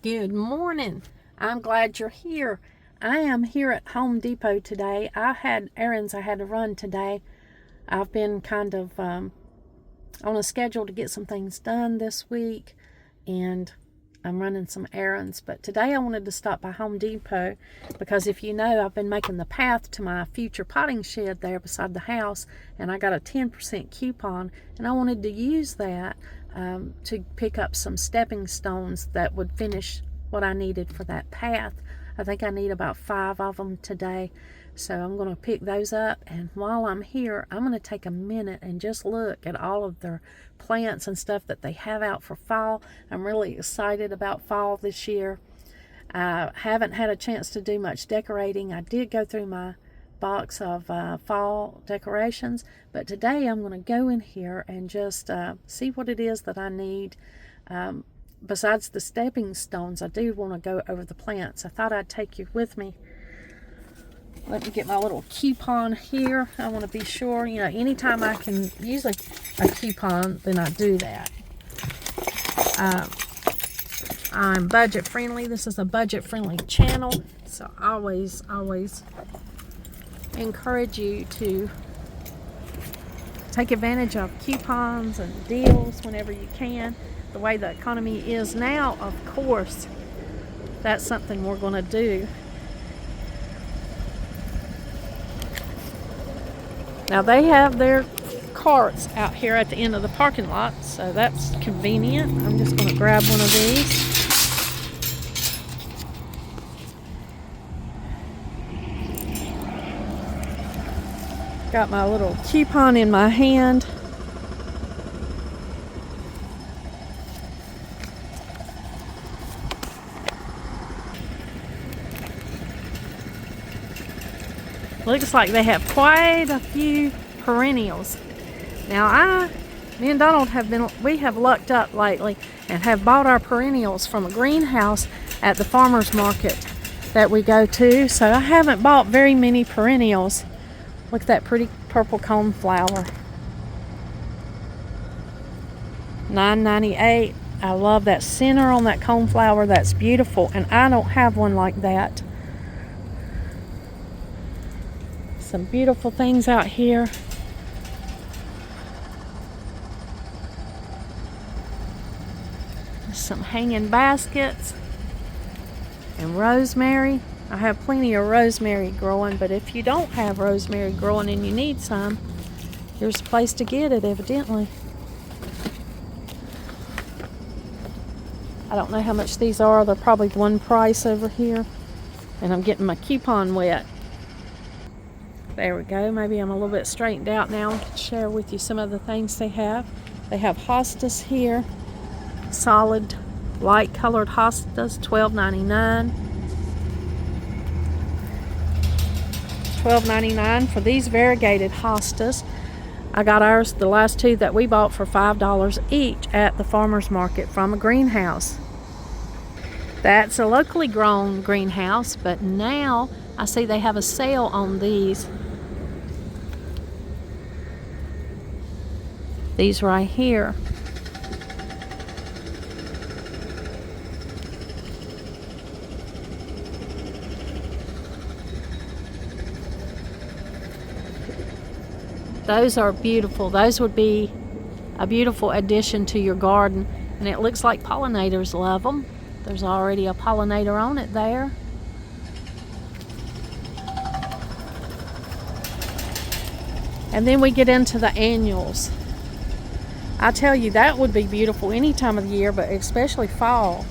Good morning. I'm glad you're here. I am here at Home Depot today. I had errands I had to run today. I've been kind of on a schedule to get some things done this week, and I'm running some errands. But today I wanted to stop by Home Depot because, if you know, I've been making the path to my future potting shed there beside the house, and I got a 10% coupon, and I wanted to use that to pick up some stepping stones that would finish what I needed for that path. I think I need about 5 of them today, so I'm going to pick those up. And while I'm here, I'm going to take a minute and just look at all of their plants and stuff that they have out for fall. I'm really excited about fall this year. I haven't had a chance to do much decorating. I did go through my box of fall decorations, but today I'm going to go in here and just see what it is that I need. Besides the stepping stones, I do want to go over the plants. I thought I'd take you with me. Let me get my little coupon here. I want to be sure, anytime I can use a coupon, then I do that. I'm budget friendly. This is a budget friendly channel, so I always encourage you to take advantage of coupons and deals whenever you can. The way the economy is now, of course, that's something we're going to do. Now they have their carts out here at the end of the parking lot, so that's convenient. I'm just going to grab one of these. Got my little coupon in my hand. Looks like they have quite a few perennials. Now me and Donald we have lucked up lately and have bought our perennials from a greenhouse at the farmer's market that we go to. So I haven't bought very many perennials. Look at that pretty purple coneflower. $9.98. I love that center on that coneflower. That's beautiful, and I don't have one like that. Some beautiful things out here. Some hanging baskets and rosemary. I have plenty of rosemary growing, but if you don't have rosemary growing and you need some, here's a place to get it, evidently. I don't know how much these are. They're probably one price over here, and I'm getting my coupon wet. There we go. Maybe I'm a little bit straightened out now. I can share with you some of the things they have. They have hostas here. Solid, light colored hostas, $12.99. $12.99 for these variegated hostas. I got ours, the last two that we bought, for $5 each at the farmer's market from a greenhouse. That's a locally grown greenhouse, but now I see they have a sale on these. These right here. Those are beautiful. Those would be a beautiful addition to your garden. And it looks like pollinators love them. There's already a pollinator on it there. And then we get into the annuals. I tell you, that would be beautiful any time of the year, but especially fall.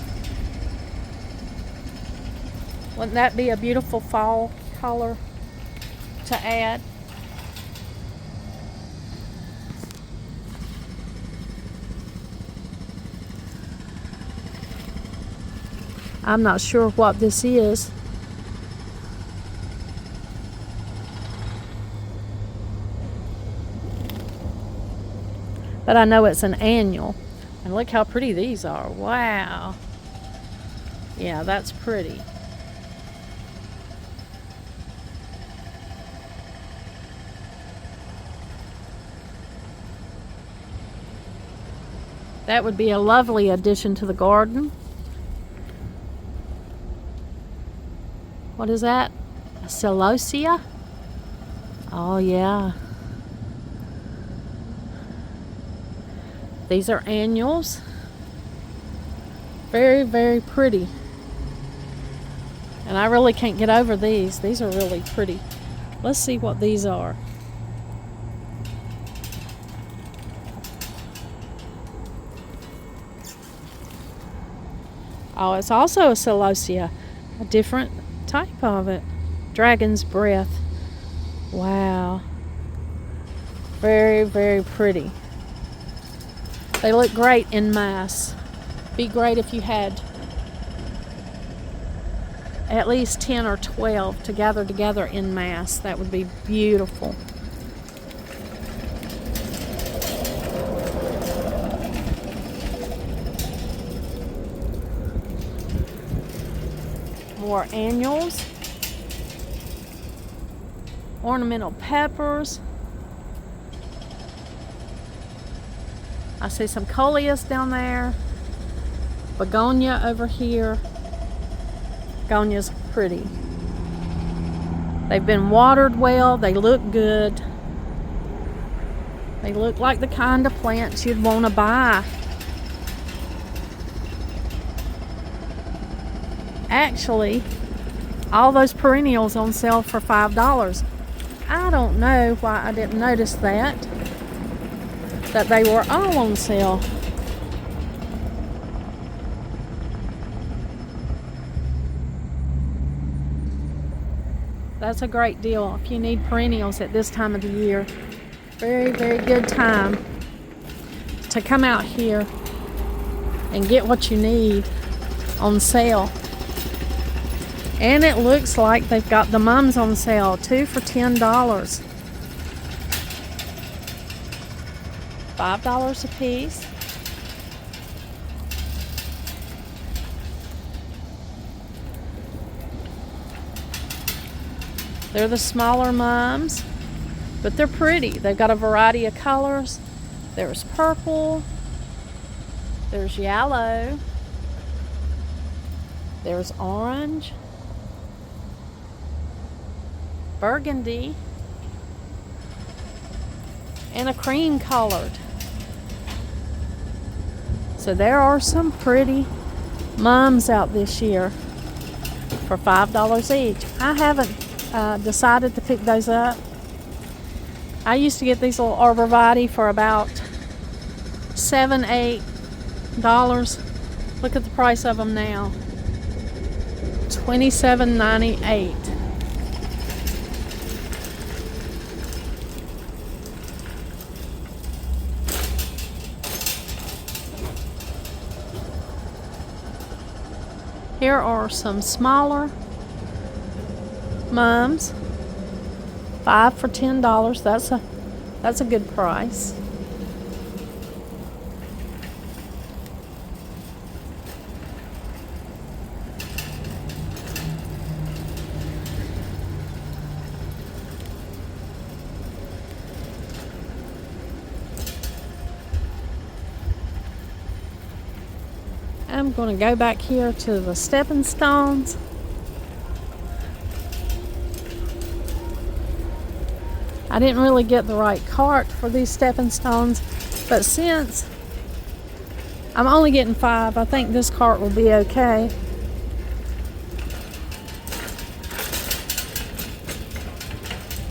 Wouldn't that be a beautiful fall color to add? I'm not sure what this is. But I know it's an annual. And look how pretty these are. Wow. Yeah, that's pretty. That would be a lovely addition to the garden. What is that? A celosia? Oh yeah. These are annuals. Very, very pretty. And I really can't get over these. These are really pretty. Let's see what these are. Oh, it's also a celosia. A different type of it. Dragon's breath. Wow. Very, very pretty. They look great in mass. Be great if you had at least 10 or 12 to gather together in mass. That would be beautiful. More annuals. Ornamental peppers. I see some coleus down there. Begonia over here. Begonia's pretty. They've been watered well. They look good. They look like the kind of plants you'd want to buy. Actually, all those perennials on sale for $5. I don't know why I didn't notice that they were all on sale. That's a great deal if you need perennials at this time of the year. Very, very good time to come out here and get what you need on sale. And it looks like they've got the mums on sale, 2 for $10. $5 a piece. They're the smaller mums, but they're pretty. They've got a variety of colors. There's purple, there's yellow, there's orange, burgundy, and a cream colored. So there are some pretty mums out this year for $5 each. I haven't decided to pick those up. I used to get these little arborvitae for about $7, $8. Look at the price of them now. $27.98. Here are some smaller mums. 5 for $10. That's a good price. I'm going to go back here to the stepping stones. I didn't really get the right cart for these stepping stones, but since I'm only getting 5, I think this cart will be okay.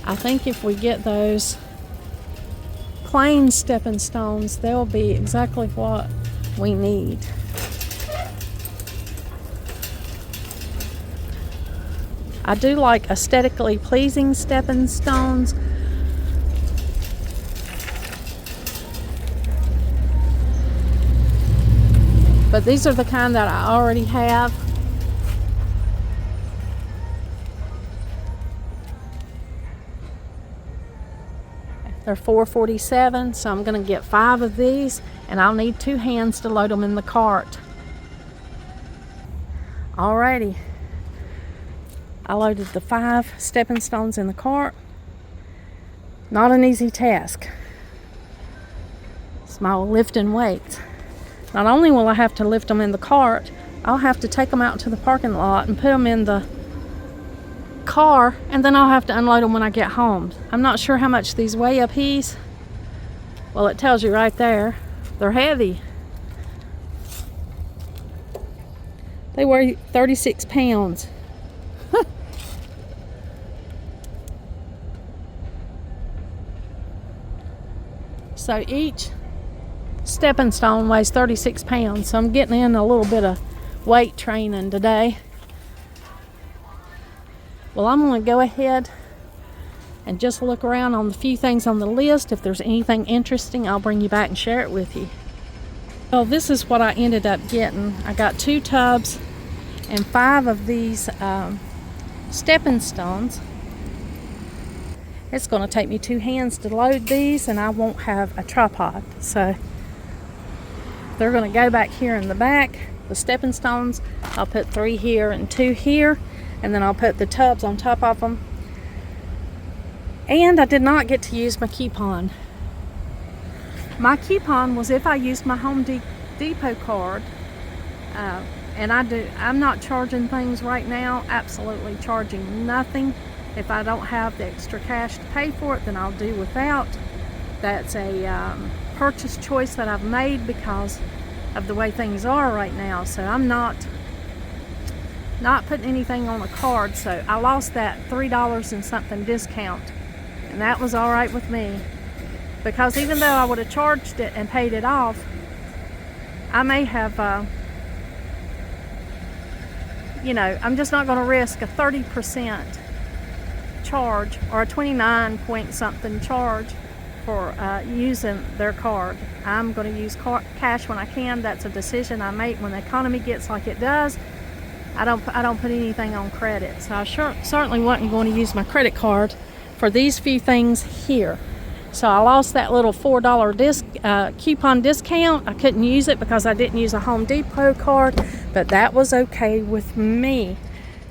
I think if we get those plain stepping stones, they'll be exactly what we need. I do like aesthetically pleasing stepping stones. But these are the kind that I already have. They're $4.47, so I'm going to get 5 of these, and I'll need 2 hands to load them in the cart. Alrighty. I loaded the 5 stepping stones in the cart. Not an easy task. Small lifting weights. Not only will I have to lift them in the cart, I'll have to take them out to the parking lot and put them in the car, and then I'll have to unload them when I get home. I'm not sure how much these weigh apiece. Well, it tells you right there. They're heavy. They weigh 36 pounds. So each stepping stone weighs 36 pounds. So I'm getting in a little bit of weight training today. Well, I'm going to go ahead and just look around on the few things on the list. If there's anything interesting, I'll bring you back and share it with you. Well, this is what I ended up getting. I got 2 tubs and 5 of these stepping stones. It's going to take me 2 hands to load these, and I won't have a tripod. So they're going to go back here in the back. The stepping stones, I'll put 3 here and 2 here, and then I'll put the tubs on top of them. And I did not get to use my coupon. My coupon was if I used my Home Depot card, and I'm not charging things right now, absolutely charging nothing. If I don't have the extra cash to pay for it, then I'll do without. That's a purchase choice that I've made because of the way things are right now. So I'm not putting anything on a card. So I lost that $3 and something discount, and that was all right with me, because even though I would have charged it and paid it off, I may have I'm just not going to risk a 30% charge or a 29 point something charge for using their card. I'm going to use cash when I can. That's a decision I make when the economy gets like it does. I don't put anything on credit. So I certainly wasn't going to use my credit card for these few things here. So I lost that little $4 coupon discount. I couldn't use it because I didn't use a Home Depot card, but that was okay with me.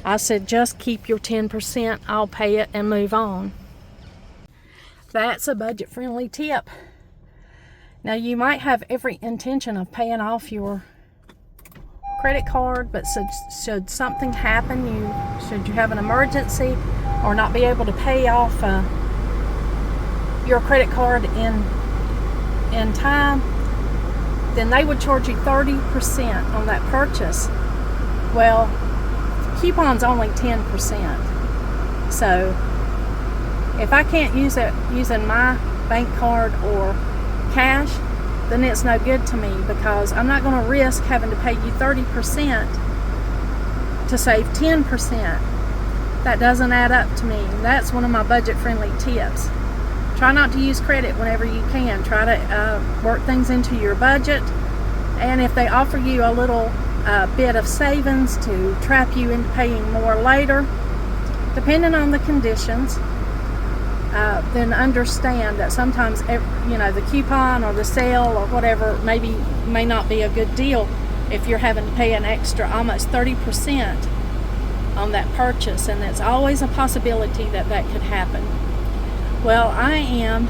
I said, just keep your 10%, I'll pay it and move on. That's a budget-friendly tip. Now, you might have every intention of paying off your credit card, but should something happen, should you have an emergency or not be able to pay off your credit card in time, then they would charge you 30% on that purchase. Well, coupon's only 10%. So if I can't use it using my bank card or cash, then it's no good to me, because I'm not going to risk having to pay you 30% to save 10%. That doesn't add up to me. That's one of my budget-friendly tips. Try not to use credit whenever you can. Try to work things into your budget, and if they offer you a little bit of savings to trap you into paying more later, depending on the conditions, then understand that sometimes the coupon or the sale or whatever may not be a good deal if you're having to pay an extra almost 30% on that purchase, and it's always a possibility that could happen. Well, I am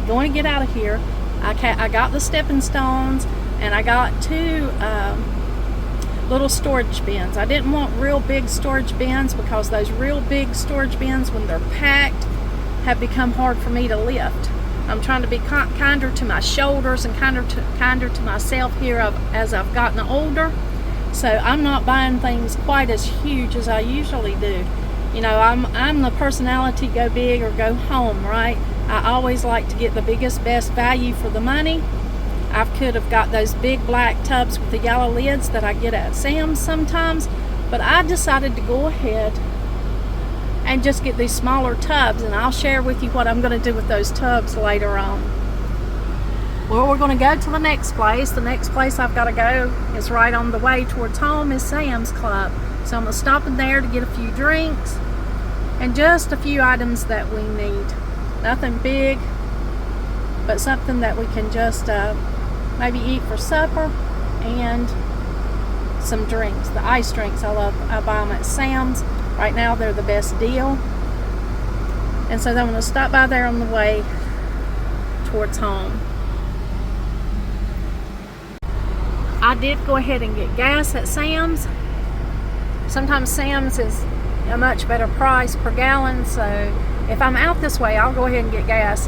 going to get out of here. I got the stepping stones, and I got 2 little storage bins. I didn't want real big storage bins, because those real big storage bins, when they're packed, have become hard for me to lift. I'm trying to be kinder to my shoulders and kinder to myself here as I've gotten older. So I'm not buying things quite as huge as I usually do. I'm the personality, go big or go home, right? I always like to get the biggest, best value for the money. I could have got those big black tubs with the yellow lids that I get at Sam's sometimes, but I decided to go ahead and just get these smaller tubs, and I'll share with you what I'm going to do with those tubs later on. Well, we're going to go to the next place. The next place I've got to go is right on the way towards home, is Sam's Club. So I'm going to stop in there to get a few drinks and just a few items that we need. Nothing big, but something that we can just maybe eat for supper, and some drinks. The ice drinks, I buy them at Sam's. Right now they're the best deal. And so I'm going to stop by there on the way towards home. I did go ahead and get gas at Sam's. Sometimes Sam's is a much better price per gallon. So if I'm out this way, I'll go ahead and get gas.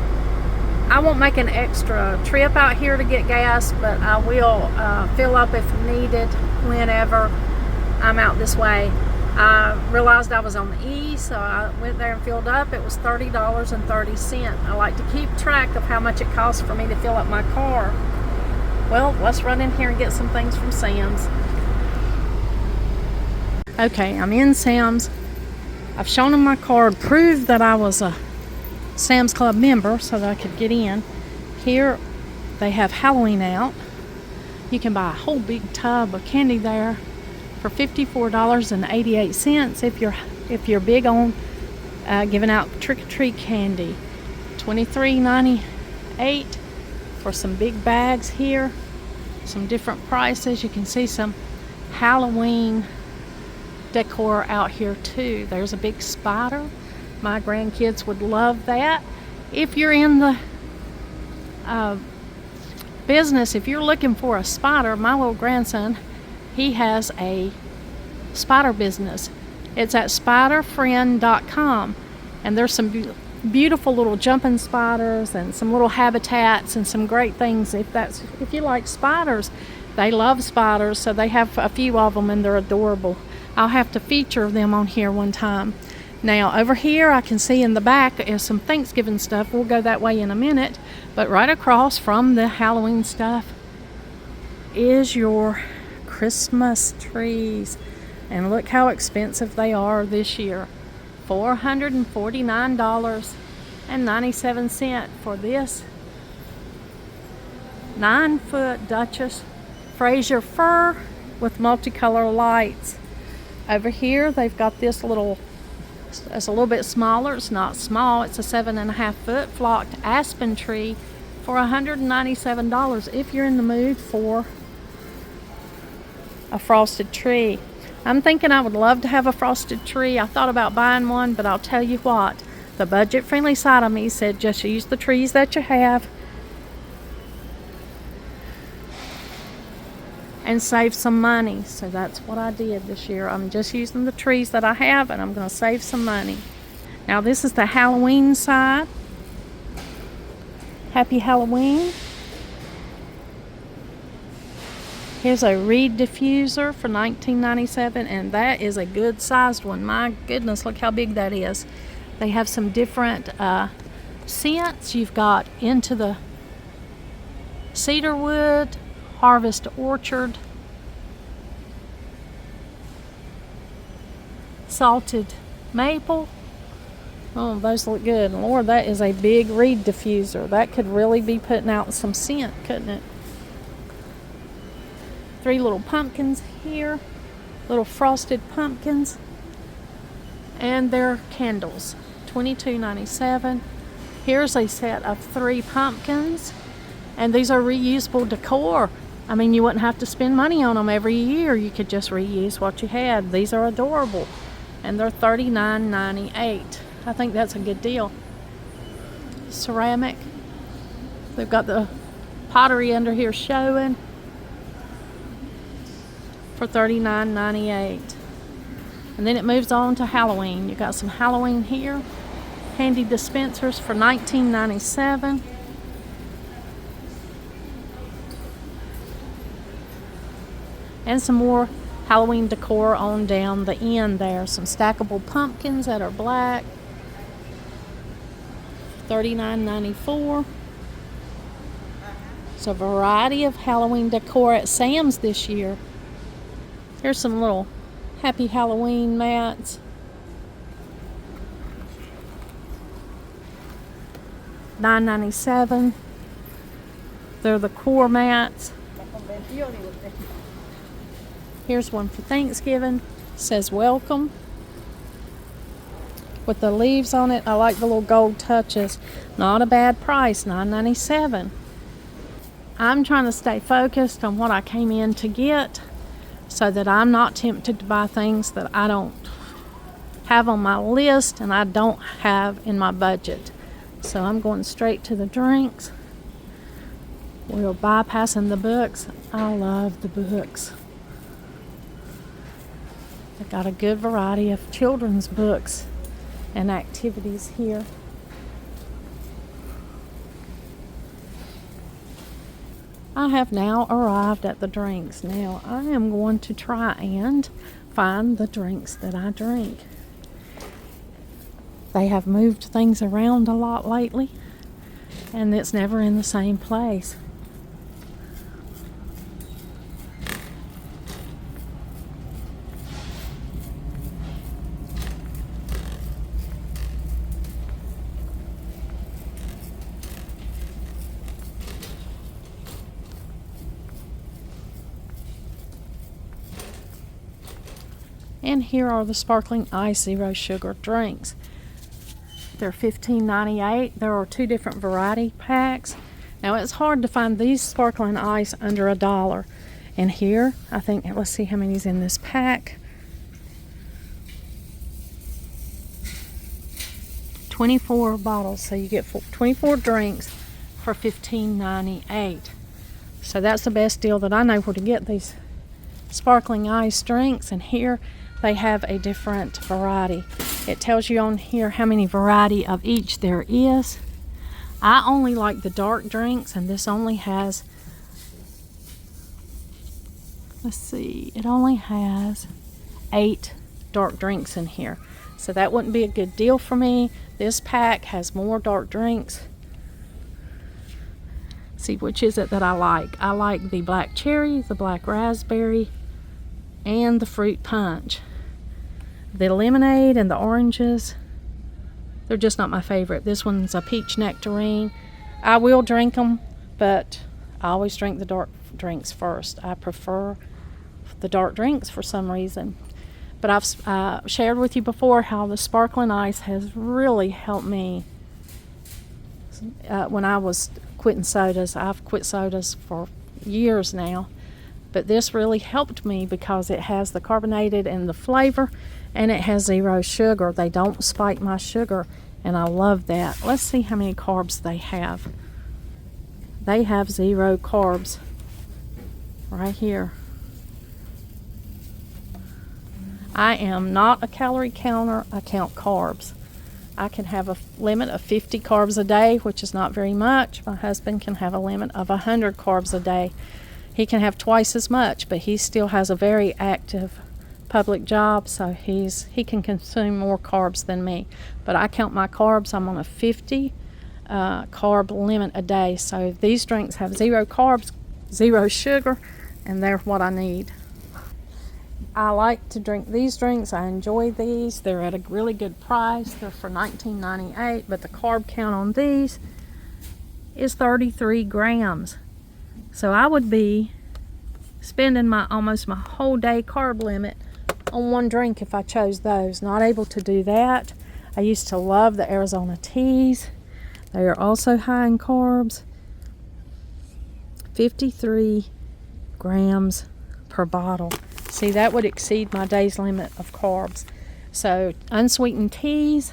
I won't make an extra trip out here to get gas, but I will fill up if needed whenever I'm out this way. I realized I was on the E, so I went there and filled up. It was $30.30. I like to keep track of how much it costs for me to fill up my car. Well, let's run in here and get some things from Sam's. Okay, I'm in Sam's. I've shown them my card, proved that I was a Sam's Club member so that I could get in. Here they have Halloween out. You can buy a whole big tub of candy there for $54.88 if you're big on giving out trick-or-treat candy. $23.98 for some big bags here. Some different prices. You can see some Halloween decor out here too. There's a big spider. My grandkids would love that. If you're in the business, if you're looking for a spider, my little grandson, he has a spider business. It's at spiderfriend.com, and there's some beautiful little jumping spiders and some little habitats and some great things. If you like spiders, they love spiders, so they have a few of them and they're adorable. I'll have to feature them on here one time. Now over here I can see in the back is some Thanksgiving stuff. We'll go that way in a minute, but right across from the Halloween stuff is your Christmas trees, and look how expensive they are this year. $449.97 for this 9-foot Duchess Fraser fir with multicolor lights. Over here they've got this little, it's a little bit smaller. It's not small, it's a 7.5-foot flocked aspen tree for $197 if you're in the mood for a frosted tree. I'm thinking I would love to have a frosted tree. I thought about buying one, but I'll tell you what, the budget-friendly side of me said just use the trees that you have and save some money. So that's what I did this year. I'm just using the trees that I have, and I'm going to save some money. Now this is the Halloween side. Happy Halloween. Here's a reed diffuser for $19.97, and that is a good sized one. My goodness, look how big that is. They have some different scents. You've got Into the Cedarwood, Harvest Orchard, Salted Maple. Oh, those look good. Lord, that is a big reed diffuser. That could really be putting out some scent, couldn't it? 3 little pumpkins here, little frosted pumpkins, and their candles, $22.97. Here's a set of 3 pumpkins, and these are reusable decor. I mean, you wouldn't have to spend money on them every year. You could just reuse what you had. These are adorable, and they're $39.98. I think that's a good deal. Ceramic. They've got the pottery under here showing for $39.98. And then it moves on to Halloween. You got some Halloween here. Candy dispensers for $19.97. And some more Halloween decor on down the end there. Some stackable pumpkins that are black. $39.94. It's a variety of Halloween decor at Sam's this year. Here's some little Happy Halloween mats. $9.97. They're the core mats. Here's one for Thanksgiving. It says welcome with the leaves on it. I like the little gold touches. Not a bad price, $9.97. I'm trying to stay focused on what I came in to get, so that I'm not tempted to buy things that I don't have on my list and I don't have in my budget. So I'm going straight to the drinks. We're bypassing the books. I love the books. They've got a good variety of children's books and activities here. I have now arrived at the drinks. Now I am going to try and find the drinks that I drink. They have moved things around a lot lately, and it's never in the same place. And here are the sparkling ice zero sugar drinks. They're $15.98. There are 2 different variety packs. Now it's hard to find these sparkling ice under $1. And here, I think, let's see how many's in this pack. 24 bottles, so you get 24 drinks for $15.98. So that's the best deal that I know where to get these sparkling ice drinks. And here they have a different variety. It tells you on here how many variety of each there is. I only like the dark drinks, and this only has, let's see, it only has 8 dark drinks in here. So that wouldn't be a good deal for me. This pack has more dark drinks. See, which is it that I like? I like the black cherry, the black raspberry, and the fruit punch. The lemonade and the oranges, they're just not my favorite. This one's a peach nectarine. I will drink them, but I always drink the dark drinks first. I prefer the dark drinks for some reason. But I've shared with you before how the sparkling ice has really helped me when I was quitting sodas. I've quit sodas for years now. But this really helped me because it has the carbonated and the flavor, and it has 0 sugar. They don't spike my sugar, and I love that. Let's see how many carbs they have. They have 0 carbs right here. I am not a calorie counter. I count carbs. I can have a limit of 50 carbs a day, which is not very much. My husband can have a limit of 100 carbs a day. He can have twice as much, but he still has a very active public job, so he can consume more carbs than me. But I count my carbs. I'm on a 50 carb limit a day. So these drinks have 0 carbs, 0 sugar, and they're what I need. I like to drink these drinks. I enjoy these. They're at a really good price. They're for $19.98, but the carb count on these is 33 grams. So I would be spending almost my whole day carb limit on one drink if I chose those. Not able to do that. I used to love the Arizona teas. They are also high in carbs. 53 grams per bottle. See, that would exceed my day's limit of carbs. So unsweetened teas,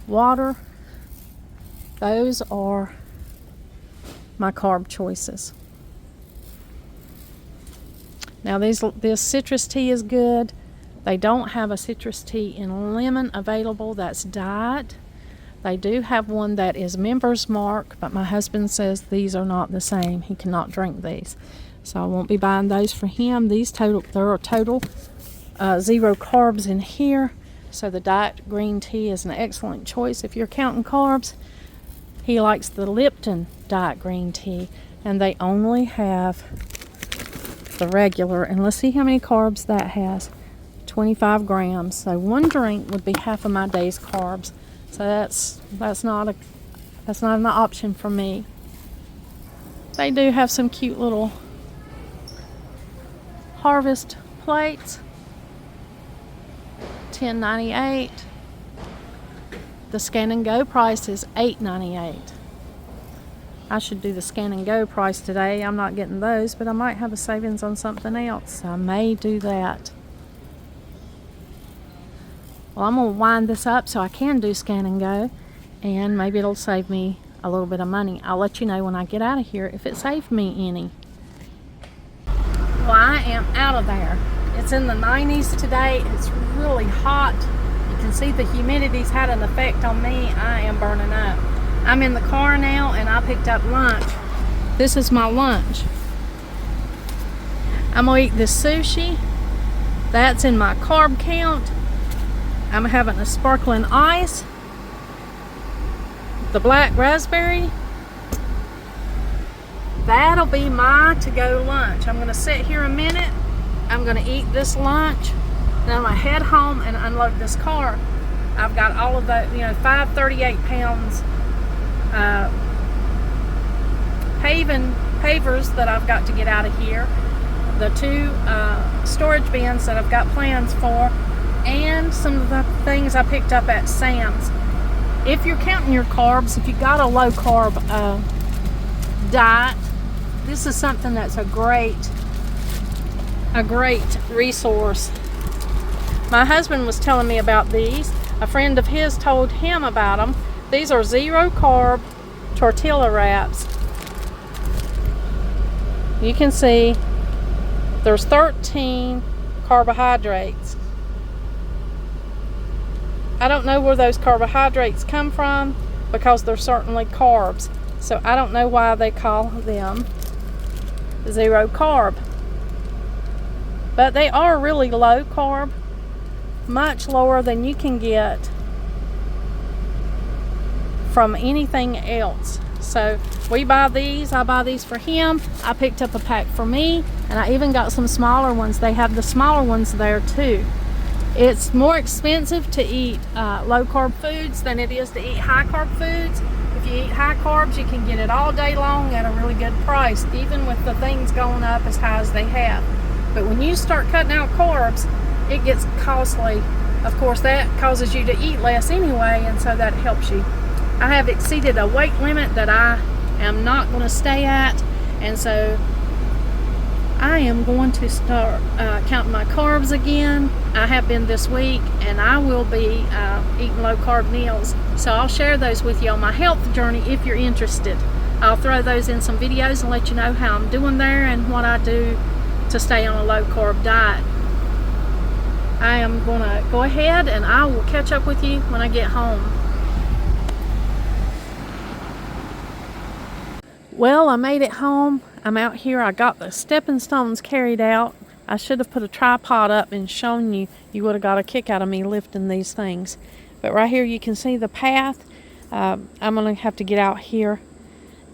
water, those are my carb choices. Now this citrus tea is good. They don't have a citrus tea in lemon available that's diet. They do have one that is Members Mark, but my husband says these are not the same. He cannot drink these. So I won't be buying those for him. There are total 0 carbs in here. So the diet green tea is an excellent choice if you're counting carbs. He likes the Lipton diet green tea, and they only have the regular. And let's see how many carbs that has. 25 grams. So one drink would be half of my day's carbs. So that's not an option for me. They do have some cute little Harvest plates. $10.98. The Scan and Go price is $8.98. I should do the Scan and Go price today. I'm not getting those, but I might have a savings on something else. I may do that. Well, I'm going to wind this up so I can do Scan and Go, and maybe it'll save me a little bit of money. I'll let you know when I get out of here if it saved me any. Well, I am out of there. It's in the 90s today. It's really hot. You can see the humidity's had an effect on me. I am burning up. I'm in the car now and I picked up lunch. This is my lunch. I'm gonna eat this sushi. That's in my carb count. I'm having a sparkling ice. The black raspberry. That'll be my to-go lunch. I'm gonna sit here a minute. I'm gonna eat this lunch. Then I'm gonna head home and unload this car. I've got all of the, 538 pounds pavers that I've got to get out of here. The 2 storage bins that I've got plans for, and some of the things I picked up at Sam's. If you're counting your carbs, if you got a low carb diet, this is something that's a great resource. My husband was telling me about these. A friend of his told him about them. These are 0 carb tortilla wraps. You can see there's 13 carbohydrates. I don't know where those carbohydrates come from because they're certainly carbs. So I don't know why they call them 0 carb. But they are really low carb, much lower than you can get from anything else. So we buy these. I buy these for him. I picked up a pack for me, and I even got some smaller ones. They have the smaller ones there too. It's more expensive to eat low carb foods than it is to eat high carb foods. If you eat high carbs, you can get it all day long at a really good price, even with the things going up as high as they have. But when you start cutting out carbs, it gets costly. Of course, that causes you to eat less anyway, and so that helps you. I have exceeded a weight limit that I am not going to stay at, and so I am going to start counting my carbs again. I have been this week, and I will be eating low carb meals. So I'll share those with you on my health journey if you're interested. I'll throw those in some videos and let you know how I'm doing there and what I do to stay on a low carb diet. I am going to go ahead and I will catch up with you when I get home. Well, I made it home. I'm out here. I got the stepping stones carried out. I should have put a tripod up and shown you. You would have got a kick out of me lifting these things. But right here you can see the path. I'm going to have to get out here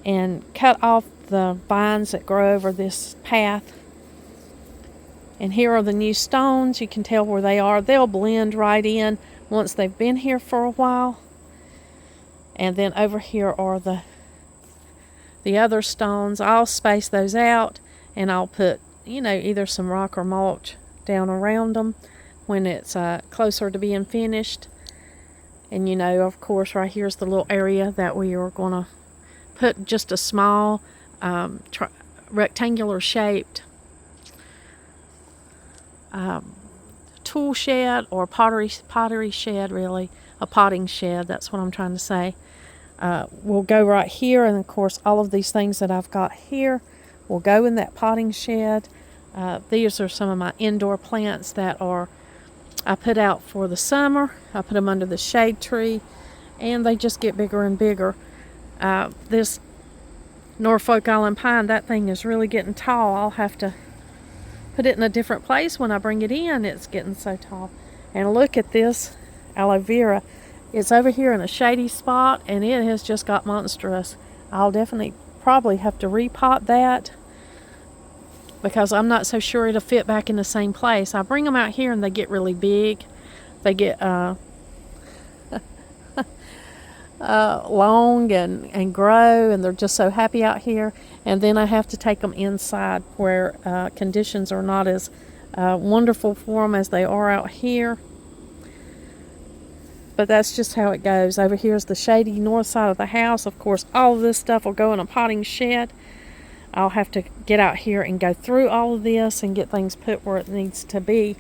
and cut off the vines that grow over this path. And here are the new stones. You can tell where they are. They'll blend right in once they've been here for a while. And then over here are the other stones. I'll space those out and I'll put, either some rock or mulch down around them when it's closer to being finished. And of course, right here's the little area that we are going to put just a small rectangular shaped tool shed, or pottery shed, really a potting shed. That's what I'm trying to say. Will go right here, and of course all of these things that I've got here will go in that potting shed. These are some of my indoor plants that I put out for the summer. I put them under the shade tree and they just get bigger and bigger. This Norfolk Island pine, that thing is really getting tall. I'll have to put it in a different place when I bring it in. It's getting so tall. And look at this aloe vera. It's over here in a shady spot and it has just got monstrous. I'll definitely probably have to repot that because I'm not so sure it'll fit back in the same place. I bring them out here and they get really big. They get long and grow, and they're just so happy out here. And then I have to take them inside where conditions are not as wonderful for them as they are out here. But that's just how it goes. Over here is the shady north side of the house. Of course, all of this stuff will go in a potting shed. I'll have to get out here and go through all of this and get things put where it needs to be.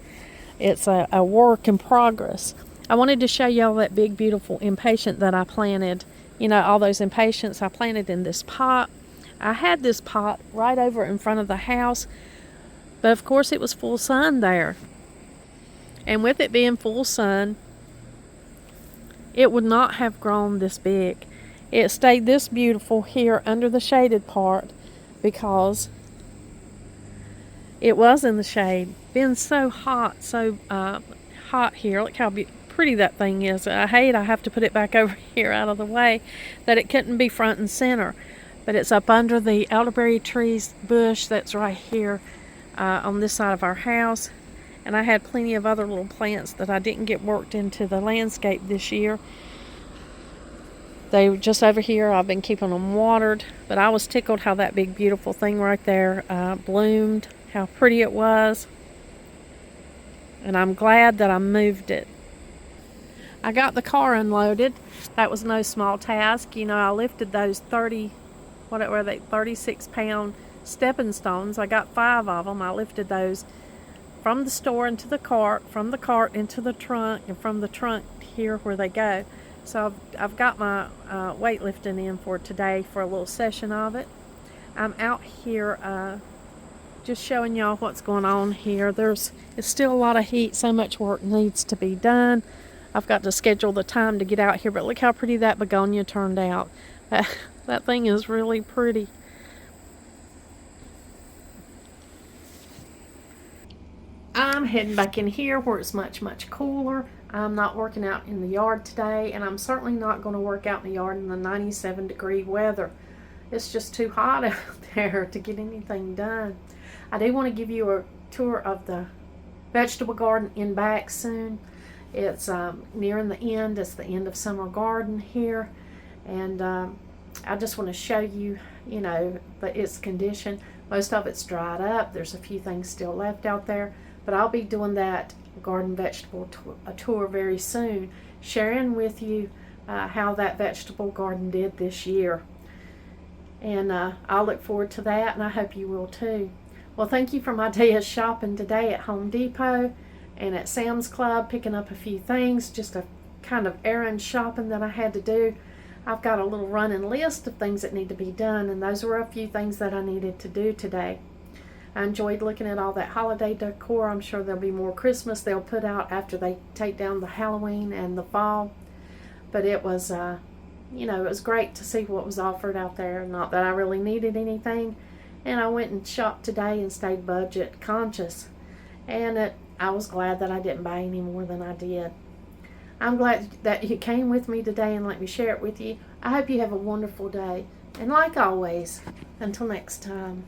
It's a work in progress. I wanted to show you all that big, beautiful impatient that I planted. All those impatiens I planted in this pot. I had this pot right over in front of the house, But of course it was full sun there. And with it being full sun, it would not have grown this big. It stayed this beautiful here under the shaded part because it was in the shade. Been so hot, hot here. Look how pretty that thing is. I have to put it back over here out of the way, that it couldn't be front and center. But it's up under the elderberry trees bush that's right here on this side of our house. And I had plenty of other little plants that I didn't get worked into the landscape this year. They were just over here. I've been keeping them watered. But I was tickled how that big beautiful thing right there bloomed. How pretty it was. And I'm glad that I moved it. I got the car unloaded. That was no small task. You know, I lifted those 36-pound stepping stones. I got 5 of them. I lifted those from the store into the cart, from the cart into the trunk, and from the trunk here where they go. So I've got my weightlifting in for today for a little session of it. I'm out here just showing y'all what's going on here. It's still a lot of heat. So much work needs to be done. I've got to schedule the time to get out here, but look how pretty that begonia turned out. That thing is really pretty. I'm heading back in here where it's much, much cooler. I'm not working out in the yard today, and I'm certainly not going to work out in the yard in the 97-degree weather. It's just too hot out there to get anything done. I do want to give you a tour of the vegetable garden in back soon. It's nearing the end. It's the end of summer garden here, and I just want to show you, you know, its condition. Most of it's dried up. There's a few things still left out there, but I'll be doing that garden vegetable tour very soon, sharing with you how that vegetable garden did this year. And I look forward to that, and I hope you will too. Well, thank you for my day of shopping today at Home Depot and at Sam's Club, picking up a few things, just a kind of errand shopping that I had to do. I've got a little running list of things that need to be done, and those were a few things that I needed to do today. I enjoyed looking at all that holiday decor. I'm sure there'll be more Christmas they'll put out after they take down the Halloween and the fall. But it was, you know, it was great to see what was offered out there. Not that I really needed anything. And I went and shopped today and stayed budget conscious. And I was glad that I didn't buy any more than I did. I'm glad that you came with me today and let me share it with you. I hope you have a wonderful day. And like always, until next time.